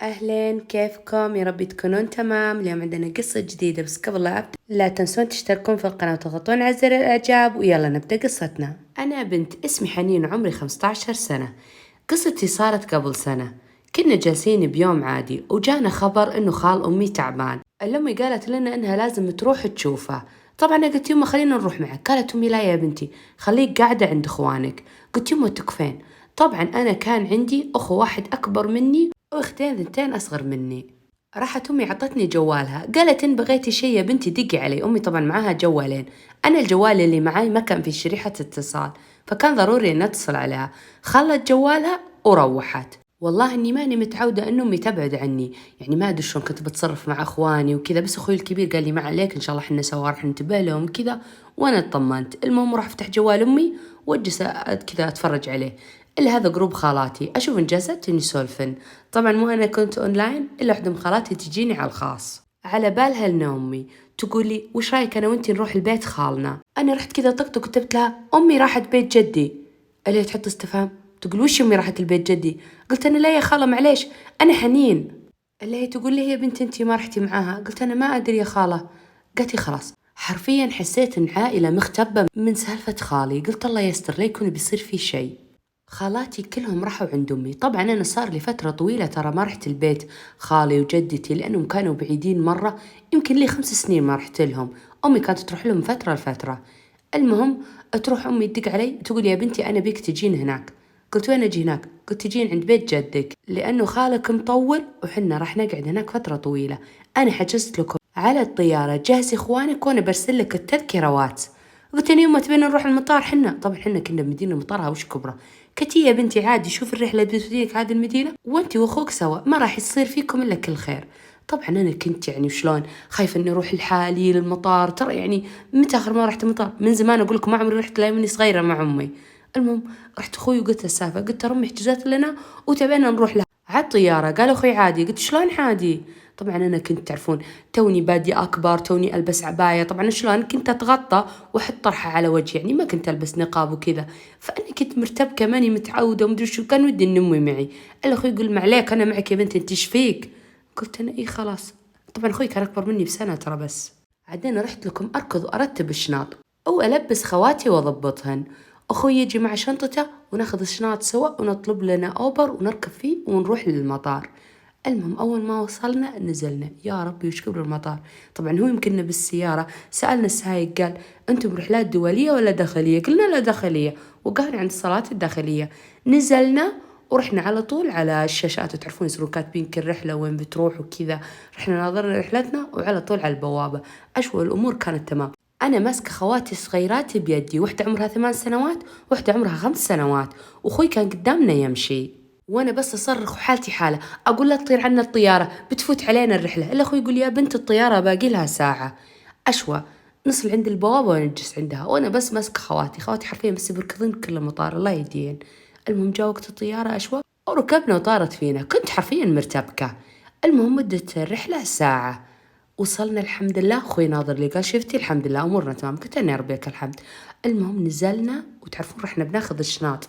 أهلين، كيفكم؟ يا رب تكونون تمام. اليوم عندنا قصة جديدة، بس قبل لا أبدأ لا تنسون تشتركون في القناة وتضغطون على زر الإعجاب، ويلا نبدأ قصتنا. أنا بنت اسمي حنين وعمري 15 سنة. قصتي صارت قبل سنة. كنا جالسين بيوم عادي وجانا خبر إنه خال أمي تعبان. الأمي قالت لنا إنها لازم تروح تشوفه. طبعا أنا قلت يمه خلينا نروح معك. قالت أمي لا يا بنتي، خليك قاعدة عند إخوانك. قلت يمه تكفين. طبعا أنا كان عندي أخو واحد أكبر مني واختين ثنتين أصغر مني. راحت أمي عطتني جوالها، قالت إن بغيتي شي يا بنتي دقي علي. أمي طبعا معاها جوالين، أنا الجوال اللي معاي ما كان في شريحة اتصال، فكان ضروري إن أتصل عليها. خلت جوالها وروحت. والله إني ماني متعودة إن أمي تبعد عني، يعني ما أدري شلون كنت بتصرف مع إخواني وكذا، بس أخوي الكبير قال لي ما عليك إن شاء الله إحنا سوا راح ننتبه لهم كذا، وأنا اطمنت. المهم راح أفتح جوال أمي وأجلس كذا أتفرج عليه. إلا هذا جروب خالاتي، أشوف إن جلستني يسولفن. طبعا مو أنا كنت أونلاين، إلا واحدة من خالاتي تجيني على الخاص. على بالها لنا أمي تقول لي وش رايك أنا وأنتي نروح البيت خالنا. أنا رحت كذا طقت وكتبت لها أمي راحت بيت جدي. اللي تحط استفهام، تقول وش أمي راحت البيت جدي؟ قلت أنا لا يا خالة معليش، أنا حنين. اللي هي تقول لي يا بنت أنتي ما رحتي معاها. قلت أنا ما أدري يا خالة. قالت لي خلاص. حرفيا حسيت إن عائلة مختبة من سالفة خالي. قلت الله يستر لا يكون بيصير في شيء. خالاتي كلهم راحوا عند أمي. طبعا أنا صار لي فترة طويلة ترى ما رحت البيت خالي وجدتي، لأنهم كانوا بعيدين مرة، يمكن لي 5 سنين ما رحت لهم. أمي كانت تروح لهم فترة لفترة. المهم تروح أمي تدق علي تقول يا بنتي أنا بيك تجين هناك. قلت وين أجي هناك؟ قلت تجين عند بيت جدك، لأنه خالك مطول وحنا راح نقعد هناك فترة طويلة. أنا حجزت لكم على الطيارة، جهز إخوانك وأنا برسل لك التذكرة واتس. قلت أنا يوم تبين نروح المطار حنا، طبعا حنا كنا بمدينة مطارها وش كبرى. قلت يا بنتي عادي، شوف الرحلة بتوديك هذه المدينة وانتي واخوك سوا، ما راح يصير فيكم إلا كل خير. طبعا أنا كنت يعني وشلون خايفة إني أروح لحالي للمطار، ترى يعني متى آخر ما رحت المطار؟ من زمان أقول لكم ما عمري رحت لا مني صغيرة مع أمي. المهم رحت أخوي وقلت السالفة، قلت ترى أمي حجزت لنا وتبينا نروح لها على الطيارة. قال أخوي عادي. قلت شلون عادي؟ طبعا أنا كنت تعرفون توني بادي أكبر، توني ألبس عباية، طبعا شلون كنت أتغطى وأحط طرحة على وجهي، يعني ما كنت ألبس نقاب وكذا، فأنا كنت مرتبكة ماني متعودة ومدري شو. كان ودي إن أمي معي. إلا أخوي يقول معليك أنا معك يا بنتي أنت إيش فيك؟ قلت أنا إيه خلاص. طبعا أخوي كان أكبر مني بسنة ترى. بس بعدين رحت لكم أركض وأرتب الشنط أو ألبس خواتي وأضبطهن. أخوي يجي مع شنطته وناخذ الشنط سوا ونطلب لنا أوبر ونركب فيه ونروح للمطار. المهم أول ما وصلنا نزلنا، يا ربي وش كبر المطار. طبعا هو يمكننا بالسيارة، سألنا السايق قال أنتم برحلات دولية ولا داخلية؟ قلنا لا داخلية، وقال عند الصلاة الداخلية. نزلنا ورحنا على طول على الشاشات، تعرفون يصيرون كاتبين كل رحلة وين بتروح وكذا. رحنا ناظرنا رحلتنا وعلى طول على البوابة. أشوى الأمور كانت تمام. أنا ماسكة خواتي الصغيرات بيدي، واحدة عمرها 8 سنوات واحدة عمرها 5 سنوات، وأخوي كان قدامنا يمشي، وأنا بس أصرخ وحالتي حالة أقول لا تطير عنا الطيارة بتفوت علينا الرحلة. إلا أخوي يقول يا بنت الطيارة باقي لها ساعة. أشوى نصل عند البوابة ونجلس عندها، وأنا بس ماسكة خواتي حرفيا بس يركضين كل المطار الله يهدين. المهم جاء وقت الطيارة أشوى وركبنا وطارت فينا، كنت حرفيا مرتبكة. المهم مدة الرحلة ساعة. وصلنا الحمد لله. أخوي ناظر لي قال شفتي الحمد لله أمورنا تمام. قلت أنا يا ربي لك الحمد. المهم نزلنا وتعرفون رحنا بناخذ الشنط،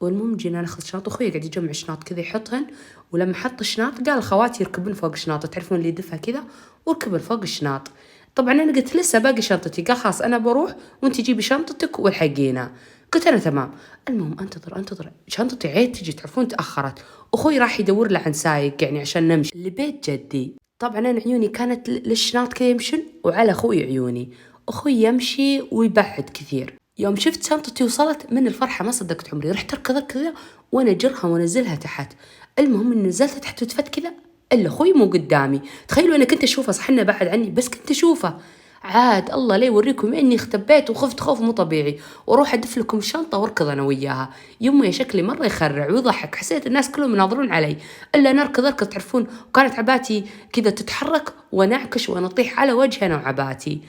والمهم جينا ناخذ شنط. أخوي قاعد يجمع شنط كذا يحطهن، ولما حط الشنط قال خواتي يركبون فوق الشنط، تعرفون اللي يدفها كذا وركبن فوق الشنط. طبعا أنا قلت لسه باقي شنطتي. قال خلاص أنا بروح وأنت جيبي شنطتك والحقينا. قلت أنا تمام. المهم انتظر شنطتي عيد تجي، تعرفون تأخرت. أخوي راح يدور له عن سايق يعني عشان نمشي لبيت جدي. طبعا أنا عيوني كانت للشنط كذا يمشن وعلى أخوي عيوني. أخوي يمشي ويبعد كثير. يوم شفت شنطتي وصلت من الفرحة ما صدقت عمري، رحت أركض كذا وأنا جرها وأنزلها تحت. المهم إن نزلت تحت وتفت كذا إلا أخوي مو قدامي. تخيلوا أنا كنت أشوفه صح إنه بعد عني بس كنت أشوفه. عاد الله لي يوريكم إني اختبيت وخفت خوف مو طبيعي، وأروح أدف لكم الشنطة وأركض أنا وياها. يمي شكلي مرة يخرع ويضحك، حسيت الناس كلهم يناظرون علي إلا نركض تعرفون. وكانت عباتي كذا تتحرك ونعكش ونطيح على وجهي أنا وعباتي.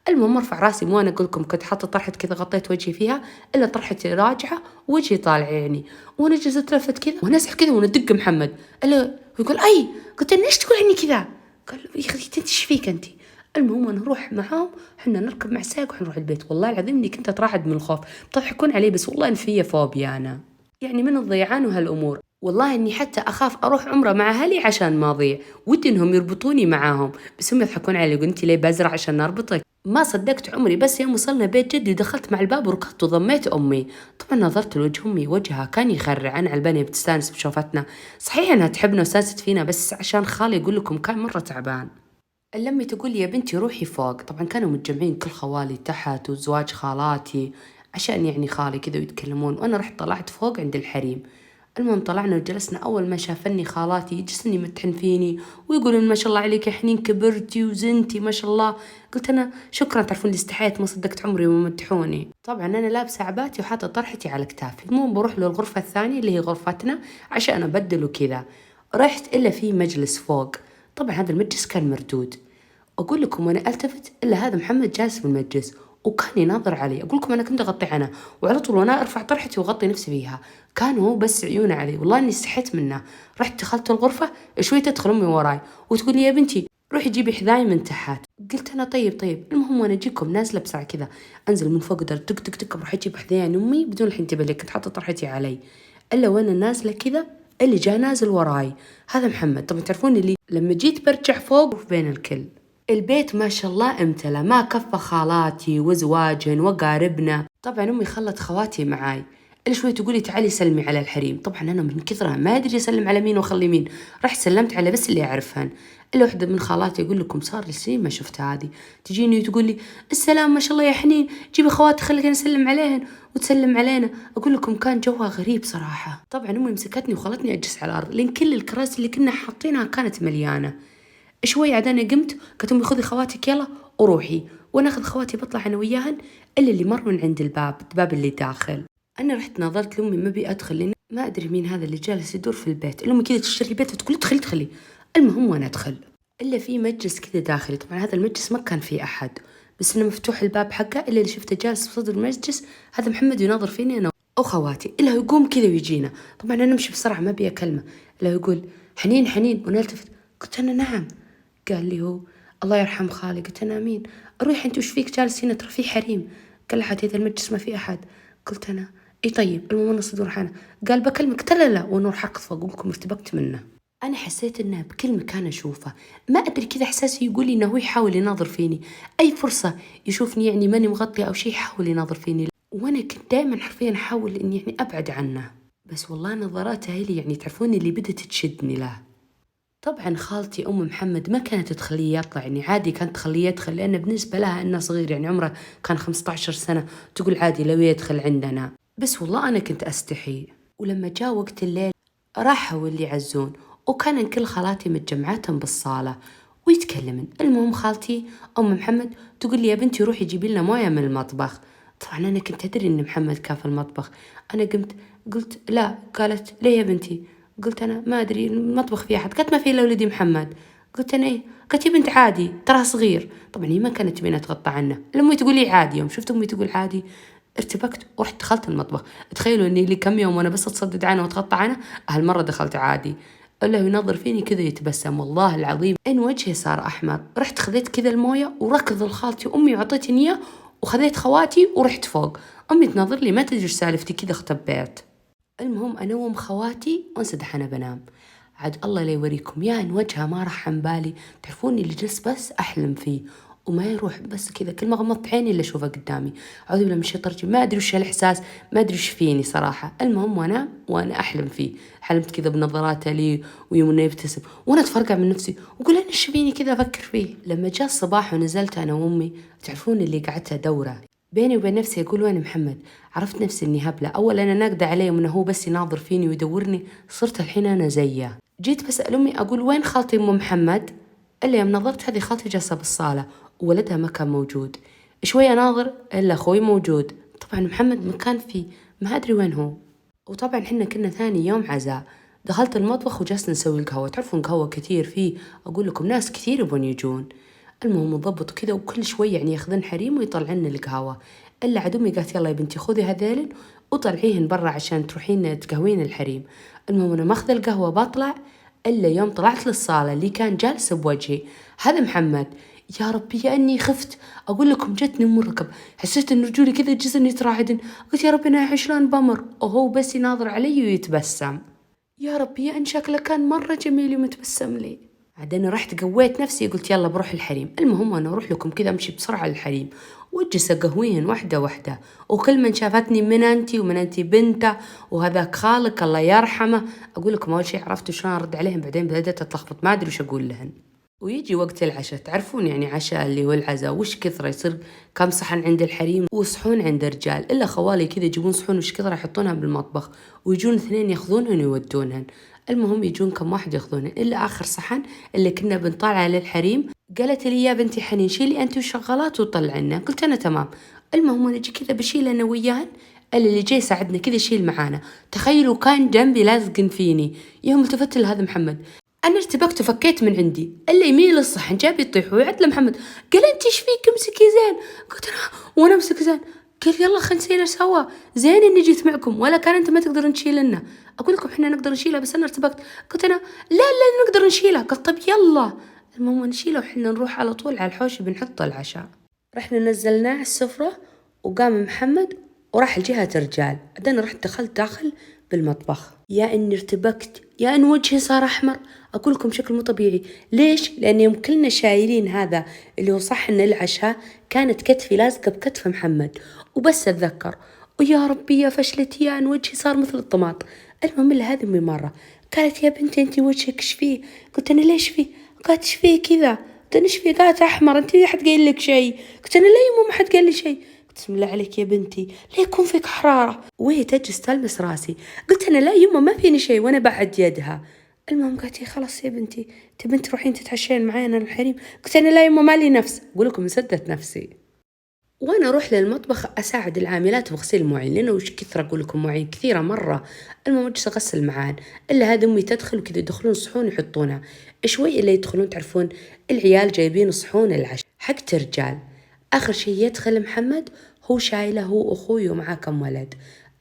المهم ارفع راسي مو انا اقول لكم كنت حاطه طرحه كذا غطيت وجهي فيها، الا طرحتي راجعه وجهي طالع يعني، وانا جلست اتلفت كذا ونسح كذا وندق محمد. الا يقول اي. قلت له ليش تقول عني كذا؟ قال يا اخي انت ايش فيك انت؟ المهم انا نروح معاهم، احنا نركب مع سايق وحنروح البيت. والله العظيم اني كنت اترعد من الخوف، بتضحكون علي بس والله ان فيا فوبيا انا يعني من الضيعان وهالامور. والله إني حتى أخاف أروح عمرة مع أهلي عشان ما أضيع، ودي إنهم يربطوني معاهم، بس هم يضحكون علي، يقولون أنت ليه بزرع عشان نربطك؟ ما صدقت عمري، بس يوم وصلنا بيت جدي دخلت مع الباب وركضت وضميت أمي. طبعا نظرت لوجه أمي، وجهها كان يخرع، أنا على البنية بتستانس بشوفتنا، صحيح إنها تحبنا وستانست فينا، بس عشان خالي يقول لكم كان مرة تعبان. الأمي تقول لي يا بنتي روحي فوق. طبعا كانوا متجمعين كل خوالي تحت وزواج خالاتي عشان يعني خالي كذا ويتكلمون، وأنا رحت طلعت فوق عند الحريم. المهم طلعنا وجلسنا، أول ما شافني خالاتي يجلسني يمتحن فيني ويقولون ما شاء الله عليك يا حنين كبرتي وزنتي ما شاء الله. قلت أنا شكرا، تعرفون اللي استحيت، ما صدقت عمري ومدحوني. طبعا أنا لابسة عباتي وحاطة طرحتي على كتافي. المهم بروح له الغرفة الثانية اللي هي غرفتنا عشان أبدل وكذا. رحت إلا في مجلس فوق، طبعا هذا المجلس كان مردود. أقول لكم وأنا ألتفت إلا هذا محمد جالس بالمجلس وكان يناظر علي. أقول لكم أنا كنت أغطي عنه، وعلى طول وأنا أرفع طرحتي وأغطي نفسي فيها، كان هو بس عيونه علي، والله إني استحيت منه. رحت دخلت الغرفة، شوي تدخل أمي وراي وتقول لي يا بنتي روحي جيبي حذاي من تحت. قلت أنا طيب. المهم وأنا أجيكم نازلة بسرعة كذا، أنزل من فوق دار تك تك تك، بروح أجيب حذاي أمي بدون الحين تنتبه لي، كنت حاطة طرحتي علي. إلا وأنا نازلة كذا اللي جاء نازل وراي هذا محمد. طبعا تعرفون اللي لما جيت برجع فوق بين الكل، البيت ما شاء الله امتلأ، ما كفى خالاتي وزواجن وقاربنا. طبعا أمي خلت خواتي معاي، اللي شوي تقولي تعالي سلمي على الحريم. طبعا أنا من كثرها ما أدري أسلم على مين وأخلي مين، رحت سلمت على بس اللي أعرفهن. إلا واحدة من خالاتي يقول لكم صار لي سنين ما شفتها هذه، تجيني وتقول لي السلام ما شاء الله يا حنين، جيبي خواتي خلينا نسلم عليهن وتسلم علينا. أقول لكم كان جوها غريب صراحة. طبعا أمي مسكتني وخلتني أجلس على الأرض لأن كل الكراسي اللي كنا حاطينها كانت مليانة. شوي عاد أنا قمت، قلت أمي خذي خواتك يلا وروحي، وأنا أخذ خواتي بطلع أنا وياهن، إلا اللي مر من عند الباب اللي داخل. أنا رحت نظرت لأمي ما بي أدخل لأن ما أدري مين هذا اللي جالس يدور في البيت. الأمي كذا تشتري البيت وتقول ادخلي. المهم وأنا أدخل إلا في مجلس كذا داخلي. طبعا هذا المجلس ما كان فيه أحد، بس إنه مفتوح الباب حقه، إلا اللي شفته جالس في صدر المجلس هذا محمد يناظر فيني أنا وخواتي. إلا يقوم كذا ويجينا، طبعا أنا نمشي بسرعة ما بي أكلمه، إلا يقول حنين ونلتفت. قلت أنا نعم. قال لي هو الله يرحم خالي. قلت أنا مين؟ روح أنت وش فيك جالس هنا، ترى في حريم. قال لحد هذا المجلس ما في أحد. قلت أنا إي طيب. المهم صدور حانا قال بكلمك. قلت لا ونور حق فوق. أقول لكم ارتبكت منه. أنا حسيت إنه بكل مكان أشوفه، ما أدري كذا إحساسي يقول لي إنه هو يحاول يناظر فيني، أي فرصة يشوفني يعني ماني مغطية أو شيء يحاول يناظر فيني، وأنا كنت دائما حرفيا أحاول إني يعني أبعد عنه، بس والله نظراته هي يعني تعرفوني اللي بدت تشدني له. طبعا خالتي أم محمد ما كانت تخليه يطلع، يعني عادي كانت تخليه يدخل لأنه بالنسبة لها إنه صغير، يعني عمره كان 15 سنة، تقول عادي لو يدخل عندنا، بس والله أنا كنت أستحي. ولما جاء وقت الليل راحوا اللي يعزون، وكان كل خالاتي متجمعاتهم بالصالة ويتكلمن. المهم خالتي أم محمد تقول لي يا بنتي روحي جيبي لنا موية من المطبخ. طبعا أنا كنت أدري إن محمد كان في المطبخ. أنا قمت قلت لا. قالت ليه يا بنتي؟ قلت أنا ما أدري المطبخ فيه أحد. قالت ما فيه إلا ولدي محمد. قلت أنا إيه؟ قالت يا بنت عادي ترى صغير. طبعا هي ما كانت تبين تغطى عنه، لما تقول لي عادي. يوم شفت أمي تقول عادي ارتبكت ورحت دخلت المطبخ. تخيلوا إني لي كم يوم وأنا بس أتصدد عنه وأتغطى عنه، هالمرة دخلت عادي. إلا ينظر فيني كذا يتبسم، والله العظيم إن وجهي صار أحمر. رحت خذيت كذا الموية وركض لخالتي وأمي وعطيتني إياه، وخذيت خواتي ورحت فوق. أمي تنظر لي ما تدري إيش سالفتي، كذا اختبيت. المهم أنوم خواتي وانسدح أنا بنام. عاد الله لا يوريكم يا إن وجهها ما راح عن بالي، تعرفوني اللي جلس بس أحلم فيه وما يروح، بس كذا كل ما غمضت عيني اللي أشوفه قدامي. أعوذ بالله من الشيطان الرجيم، ما أدري وش هالإحساس، ما أدري وش فيني صراحة. المهم وأنا أحلم فيه، حلمت كذا بنظراته لي ويوم إنه يبتسم، وأنا أتفرقع من نفسي وأقول أنا إيش فيني كذا أفكر فيه. لما جاء الصباح ونزلت أنا وأمي، تعرفون اللي قعدت أدوره بيني وبين نفسي، أقول وين محمد؟ عرفت نفسي إني هبلة. أول أنا ناقدة عليه وإنه هو بس يناظر فيني ويدورني، صرت الحين أنا زيه. جيت بسأل أمي أقول وين خالتي أم محمد؟ اللي يوم نظرت هذه خالتي جالسة بالصالة وولدها ما كان موجود. شوية ناظر إلا أخوي موجود. طبعا محمد مكان فيه ما أدري وين هو. وطبعا حنا كنا ثاني يوم عزاء، دخلت المطبخ وجلسنا نسوي القهوة. تعرفون قهوة كثير فيه، أقول لكم ناس كثير يبون يجون. المهم نضبط كذا، وكل شوي يعني ياخذن حريم ويطلعن القهوة. إلا عاد أمي قالت يلا يا بنتي خذي هذيلن وطلعيهن برا عشان تروحين تقهوين الحريم. المهم أنا ماخذ القهوة بطلع، إلا يوم طلعت للصالة اللي كان جالس بوجهي هذا محمد. يا ربي يا أني خفت، أقول لكم جتني مركب، حسيت إن رجولي كذا جسمي يتراعدن. قلت يا ربي أنا شلون بمر، وهو بس يناظر علي ويتبسم. يا ربي يا إن شكله كان مرة جميل ومتبسم لي. عاد أنا رحت قويت نفسي قلت يلا بروح الحريم. المهم أنا أروح لكم كذا أمشي بسرعة للحريم وأجلس أقهويهن واحدة واحدة، وكل من شافتني من أنتي ومن أنتي بنته وهذاك خالك الله يرحمه. أقول لكم أول شيء عرفت شلون أرد عليهم، بعدين بدأت أتلخبط ما أدري وش أقول لهن. ويجي وقت العشاء، تعرفون يعني عشاء اللي هو العزاء وش كثره، يصير كم صحن عند الحريم وصحون عند الرجال، إلا خوالي كذا يجيبون صحون وش كثره يحطونها بالمطبخ ويجون اثنين ياخذونهن ويودونهن. المهم يجون كم واحد ياخذونهن، إلا آخر صحن اللي كنا بنطالعه للحريم قالت لي يا بنتي حنين شيلي أنت وشغالات وطلعنا. قلت أنا تمام. المهم أنا أجي كذا بشيل أنا وياهن، اللي جاي يساعدنا كذا يشيل معانا، تخيلوا كان جنبي لازق فيني. يوم التفت لهذا محمد أنا ارتبكت وفكيت من عندي، اللي يميل الصحن جاب يطيح ويعد لمحمد قال أنت إيش فيك امسكي زين. قلت أنا وأنا أمسك زين. قال يلا خلينا نسيله سوا، زين إني جيت معكم ولا كان أنت ما تقدرون تشيلنا. أقول لكم إحنا نقدر نشيلها بس أنا ارتبكت. قلت أنا لا نقدر نشيلها. قال طب يلا. المهم نشيله وإحنا نروح على طول على الحوش بنحطه العشاء. رحنا نزلناه على السفرة وقام محمد وراح لجهة الرجال. بعدين رحت دخلت داخل بالمطبخ، يا إني ارتبكت يا إن وجهي صار أحمر. أقول لكم بشكل مو طبيعي. ليش؟ لأن يوم كلنا شايلين هذا اللي هو صحن العشاء كانت كتفي لازقة بكتف محمد وبس أتذكر ويا ربي يا فشلتي يا إن وجهي صار مثل الطماط. المهم اللي هذه أمي مرة قالت يا بنتي أنتي وجهك إيش فيه؟ قلت أنا ليش فيه؟ قالت إيش فيه كذا؟ قلت أنا إيش فيه؟ قالت أحمر. أنتي حد قايل لك شيء؟ قلت أنا لا يا ماما حد قال لي شيء. بسم الله عليك يا بنتي لا يكون فيك حرارة. وهي تجلس تلمس راسي. قلت أنا لا يما ما فيني شيء وأنا بعد يدها. المهم قالت لي خلاص يا بنتي تبين تروحين تتعشين معانا الحريم. قلت أنا لا يما مالي نفس. أقول لكم سدت نفسي. وأنا أروح للمطبخ أساعد العاملات بغسيل المواعين، لأنه وش كثر أقول لكم مواعين كثيرة مرة. المهم أجلس أغسل معان، إلا هذه أمي تدخل وكذا يدخلون صحون يحطونها شوي، إلا يدخلون تعرفون العيال جايبين صحون العشاء حق رجال. آخر شيء يدخل محمد هو شايله هو أخوي ومعاه كم ولد.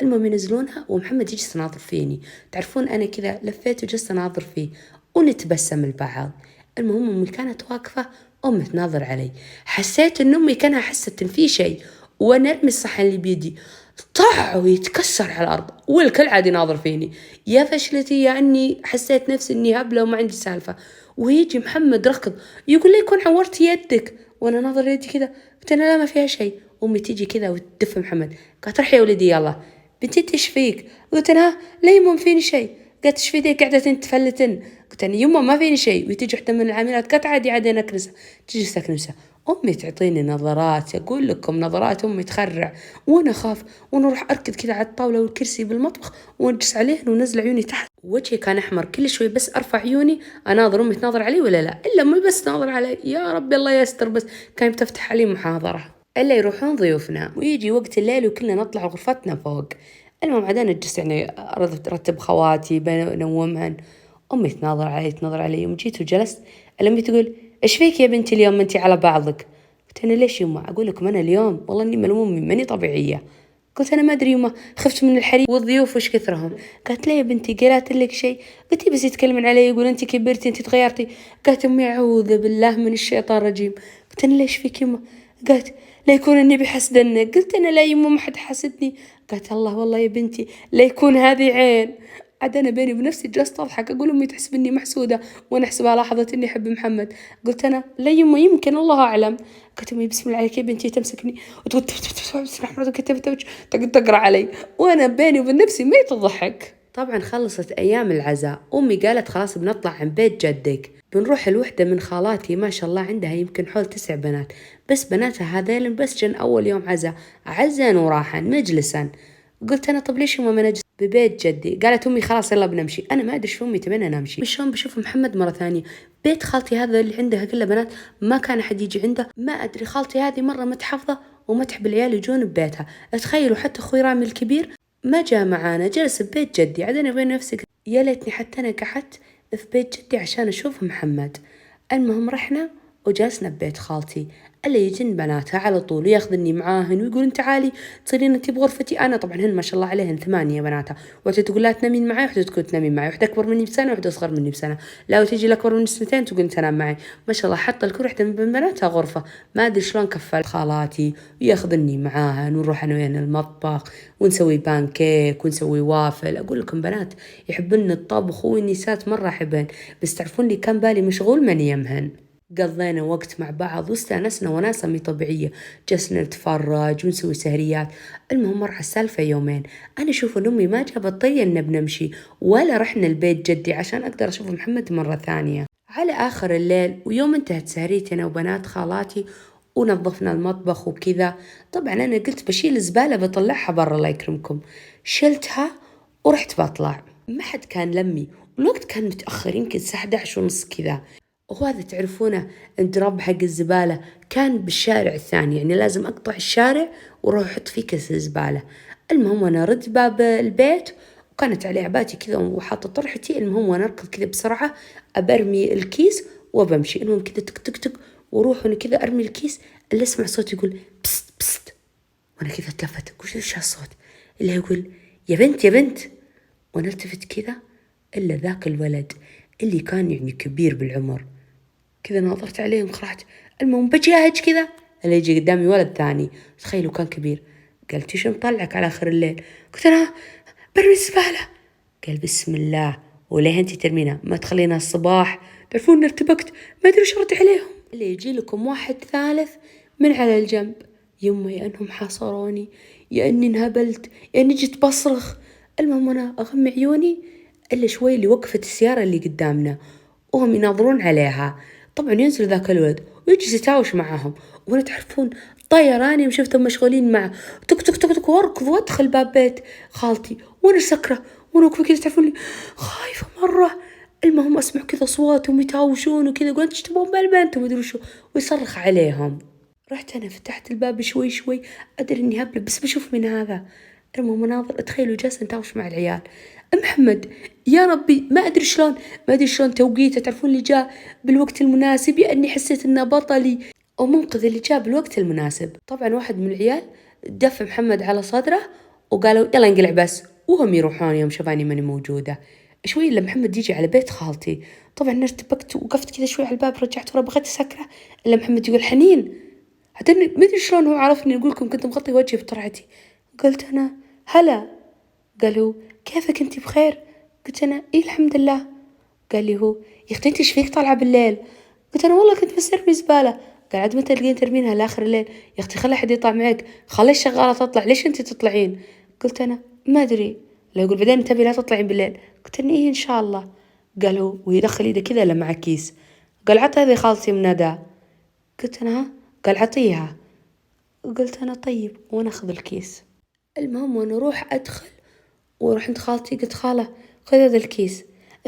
المهم ينزلونها ومحمد يجلس يناظر فيني، تعرفون أنا كذا لفيت وجلست أناظر فيه ونتبسم البعض. المهم أمي كانت واقفة أمي تناظر علي، حسيت إن أمي كانها حست إن في شيء وأنا أرمي الصحن اللي بيدي طع ويتكسر على الأرض والكل عاد يناظر فيني. يا فشلتي يا أني حسيت نفسي إني هبلة وما عندي سالفة. ويجي محمد ركض يقول لي يكون عورت يدك، وأنا ناظر يدي كذا. قلت أنا لا ما فيها شيء. أمي تيجي كذا وتدف محمد قالت روح يا ولدي يلا. بنتي إيش فيك؟ قلت أنا لا يما ما فيني شيء. قالت إيش فيك قاعدة تفلتن؟ قلت أنا يما ما فيني شيء. وتيجي واحدة من العاملات قالت عادي عادي أنا أكنسها. تيجي تكنسها أمي تعطيني نظرات، أقول لكم نظرات أمي تخرع، وأنا أخاف وأنا أروح أركض كذا على الطاولة والكرسي بالمطبخ وأجلس عليهن ونزل عيوني تحت. وجهي كان أحمر كل شوي بس أرفع عيوني أناظر أمي تناظر علي ولا لا، إلا أمي بس تناظر علي يا ربي الله يستر. بس كانت تفتح علي محاضرة إلا يروحون ضيوفنا ويجي وقت الليل وكلنا نطلع غرفتنا فوق. المهم عاد أنا أجلس يعني أرتب خواتي بنومهن. أمي تناظر علي يوم جيت وجلست أمي تقول إيش فيك يا بنتي اليوم أنتي على بعضك؟ قلت أنا ليش يما؟ أقول لكم أنا اليوم والله إني ملمومة ماني طبيعية. قلت أنا ما أدري يما خفت من الحريم والضيوف وش كثرهم. قالت لي يا بنتي قالت لك شيء؟ قلت بس يتكلمون علي يقول أنت كبرتي أنت تغيرتي. قالت أمي أعوذ بالله من الشيطان الرجيم. قلت أنا ليش فيك يما؟ قالت لا يكون إني بحسدنك. قلت أنا لا يما ما حد حسدني. قالت الله والله يا بنتي لا يكون هذه عين. عاد أنا بيني وبنفسي جلست أضحك أقول أمي تحسب إني محسودة وأنا أحسبها لاحظت إني أحب محمد. قلت أنا لا يما يمكن الله أعلم. قلت أمي بسم الله عليك يا بنتي تمسكني وتقول بسم الله تقعد تقرأ علي وأنا بيني وبين نفسي ما يتضحك. طبعا خلصت أيام العزاء أمي قالت خلاص بنطلع عن بيت جدك، بنروح الوحدة من خالاتي ما شاء الله عندها يمكن حول 9 بنات، بس بناتها هذيل بس جن أول يوم عزاء عزا وراحا مجلسا. قلت أنا طب ليش ما نجلس ببيت جدي؟ قالت أمي خلاص يلا بنمشي. أنا ما أدري شو أمي تبين أنا أمشي. شلون بشوف محمد مرة ثانية؟ بيت خالتي هذا اللي عندها كله بنات ما كان أحد يجي عنده. ما أدري خالتي هذه مرة متحفظة وما تحب العيال يجون ببيتها. تخيلوا حتى أخوي رامي الكبير ما جاء معانا جلس ببيت جدي. عاد أنا بين نفسي يا ليتني حتى أنا قعدت في بيت جدي عشان أشوف محمد. المهم رحنا وجلسنا ببيت خالتي. اللي يجن بناتها على طول وياخذني معاهن ويقولن تعالي تصيرين انتي بغرفتي أنا. طبعا هن ما شاء الله عليهن 8 بناتها، واحدة تقول لا تنامين معي، واحدة تقول تنامين معي، واحدة أكبر مني بسنة واحدة أصغر مني بسنة، لا وتيجي الأكبر مني سنتين تقول تنام معي. ما شاء الله حتى لكل واحدة من بناتها غرفة. ما أدري شلون كفل خالاتي وياخذني معاهن ونروح أنا ويانا المطبخ ونسوي بانكيك ونسوي وافل. أقول لكم بنات يحبن الطبخ والنسات مرة يحبن، بس تعرفون لي كان بالي مشغول من يمهن. قضينا وقت مع بعض واستانسنا وناسة مي طبيعية، جلسنا نتفرج ونسوي سهريات. المهم مر السالفة يومين، أنا أشوف إن أمي ما جابت طي إن بنمشي ولا رحنا البيت جدي عشان أقدر أشوف محمد مرة ثانية. على آخر الليل ويوم انتهت سهريتي أنا وبنات خالاتي ونظفنا المطبخ وكذا، طبعا أنا قلت بشيل الزبالة بطلعها برا الله يكرمكم. شلتها ورحت بطلع، ما حد كان لمي، والوقت كان متأخر يمكن الساعة 11:30 كذا. وهذا تعرفونه الدراب حق الزبالة كان بالشارع الثاني، يعني لازم أقطع الشارع وأروح أحط فيه كيس الزبالة. المهم وأنا رد باب البيت وكانت عليه عباتي كذا وحاطة طرحتي، المهم وأنا أركض كذا بسرعة أبرمي الكيس وبمشي، المهم كذا تك تك تك وروح وأنا كذا أرمي الكيس، اللي أسمع صوت يقول بست بست، وأنا كذا اتلفت أقول إيش هالصوت، اللي يقول يا بنت يا بنت، وأنا التفت كذا إلا ذاك الولد اللي كان يعني كبير بالعمر كذا، نظرت عليه وانخرعت. المهم بجاهج كذا اللي يجي قدامي ولد ثاني، تخيلوا كان كبير. قال ايش مطلعك على آخر الليل؟ قلت أنا برمي الزبالة. قال بسم الله وليه انتي ترمينها، ما تخلينا الصباح، تعرفون ارتبكت ما ادري ايش رد عليهم. اللي يجي لكم واحد ثالث من على الجنب، يما يا انهم حاصروني يا اني انهبلت يا اني جيت بصرخ. المهم انا اغمي عيوني الا شوي اللي وقفت السيارة اللي قدامنا وهم يناظرون عليها. طبعا ينزل ذاك الولد ويجلس يتهاوش معاهم، وانا تعرفون طيراني وشفتهم مشغولين معه، تك تك تك تك واركض وادخل باب بيت خالتي وانا سكرة وانا واقفة كذا تعرفون لي خايفة مرة. المهم اسمع كذا اصواتهم يتهاوشون وكذا، قلت ايش تبون بالبنت وما ادري شو، ويصرخ عليهم. رحت انا فتحت الباب شوي شوي ادري اني هبلة بس بشوف من هذا. المهم مناظر اتخيلوا جالسة نتهاوش مع العيال. محمد يا ربي ما ادري شلون توقيته، تعرفون اللي جاء بالوقت المناسب، يا اني حسيت انه بطلي او منقذ اللي جاء بالوقت المناسب. طبعا واحد من العيال دف محمد على صدره وقالوا يلا انقلع بس، وهم يروحون يوم شافاني ماني موجودة. شوي الا محمد يجي على بيت خالتي، طبعا ارتبكت وقفت كذا شوي على الباب، رجعت ورا بغيت اسكره الا محمد يقول حنين، حتى ما ادري شلون هو عرفني، يقول لكم كنت مغطي وجهي بطرحتي. قلت انا هلا. قالوا كيفك انتي بخير؟ قلت انا ايه الحمد لله. قال لي هو يا اختي انت ايش فيك طالعه بالليل؟ قلت انا والله كنت بس ارمي زباله. قال عاد متى تلقين ترمينها لاخر الليل؟ يا اختي خلي احد يطلع معك، خلي الشغاله تطلع، ليش انت تطلعين؟ قلت انا ما ادري. لا يقول بعدين تبي لا تطلعين بالليل؟ قلت اني ايه ان شاء الله. قال هو ويدخل ايده كذا لمع كيس، قال عطي هذه خالتي من ندى. قلت انا ها؟ قال عطيها. قلت انا طيب وانا اخذ الكيس. المهم وانا اروح ادخل وروح عند خالتي قلت خالة خذ هذا الكيس.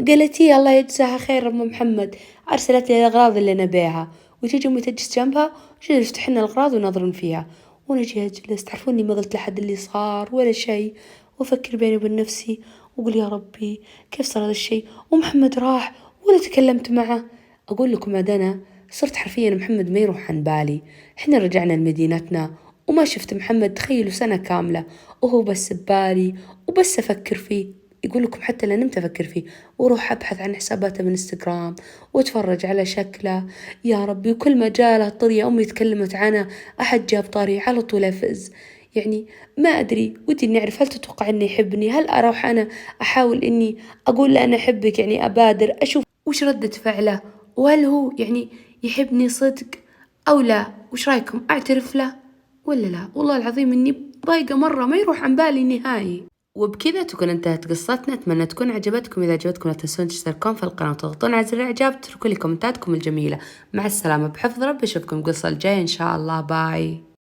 قالت هي الله يجزاها خير ام محمد، ارسلت لي الاغراض اللي نبيها، وتجي امي تجلس جنبها وجلس تفتح لنا الاغراض وناظرون فيها، وانا جي اجلس تعرفوني ما قلت لحد اللي صار ولا شيء، وافكر بيني وبين نفسي واقول يا ربي كيف صار هذا الشيء ومحمد راح ولا تكلمت معه. اقول لكم عاد انا صرت حرفيا محمد ما يروح عن بالي. احنا رجعنا لمدينتنا وما شفت محمد، تخيلوا سنة كاملة وهو بس ببالي وبس أفكر فيه. يقول لكم حتى لو نمت أفكر فيه وأروح أبحث عن حساباته من انستغرام وأتفرج على شكله يا ربي، وكل ما جاله طريقة أمي تكلمت عنه أحد جاب طاري على طول أفز. يعني ما أدري ودي إني أعرف هل تتوقع إنه يحبني؟ هل أروح أنا أحاول إني أقول له أنا أحبك، يعني أبادر أشوف وش ردة فعله وهل هو يعني يحبني صدق أو لا؟ وش رأيكم أعترف له ولا لا؟ والله العظيم إني ضايقة مرة ما يروح عن بالي نهائي. وبكذا تكون انتهت قصتنا، أتمنى تكون عجبتكم. إذا عجبتكم لا تنسون تشتركون في القناة وتضغطون على زر الإعجاب، تتركوا لي كومنتاتكم الجميلة. مع السلامة بحفظ ربي، أشوفكم القصة الجاية إن شاء الله. باي.